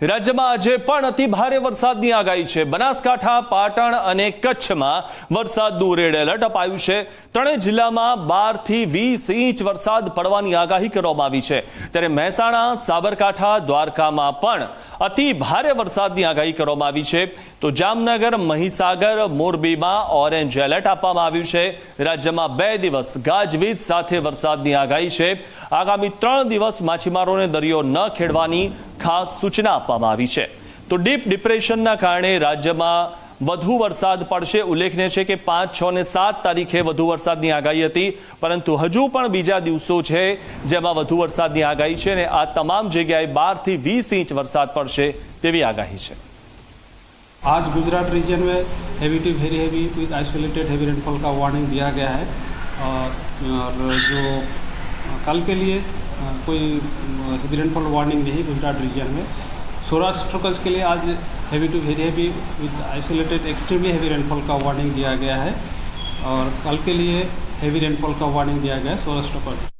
રાજ્યમાં આજે પણ અતિ ભારે વરસાદની આગાહી છે। બનાસકાંઠા, પાટણ અને કચ્છમાં વરસાદનું રેડ એલર્ટ અપાયું છે। ત્રણેય જિલ્લામાં 12 થી 20 ઇંચ વરસાદ પડવાની આગાહી કરવામાં આવી છે। ત્યારે મહેસાણા, સાબરકાંઠા, દ્વારકામાં પણ અતિ ભારે વરસાદની આગાહી કરવામાં આવી છે। તો જામનગર, મહીસાગર, મોરબીમાં ઓરેન્જ એલર્ટ આપવામાં આવ્યું છે। રાજ્યમાં 2 દિવસ ગાજવીજ સાથે વરસાદની આગાહી છે। આગામી 3 દિવસ માછીમારોને દરિયો ન ખેડવાની ખાસ સૂચના આપવામાં આવી છે। તો ડીપ ડિપ્રેશનના કારણે રાજ્યમાં વધુ વરસાદ પડશે। ઉલ્લેખનીય છે કે 5, 6 અને 7 તારીખે વધુ વરસાદની આગાહી હતી, પરંતુ હજુ પણ બીજા દિવસો છે જેમાં વધુ વરસાદની આગાહી છે અને આ તમામ જગ્યાએ 12 થી 20 ઇંચ વરસાદ પડશે તેવી આગાહી છે। आज गुजरात रीजन में heavy to very heavy with isolated heavy rainfall का वार्निंग दिया गया है और जो कल के लिए कोई हेवी रेनफॉल वार्निंग नहीं गुजरात रीजन में। सौराष्ट्र कच्छ के लिए आज heavy to very heavy with isolated extremely heavy rainfall का वार्निंग दिया गया है और कल के लिए हेवी रेनफॉल का वार्निंग दिया गया है सौराष्ट्र कच्छ।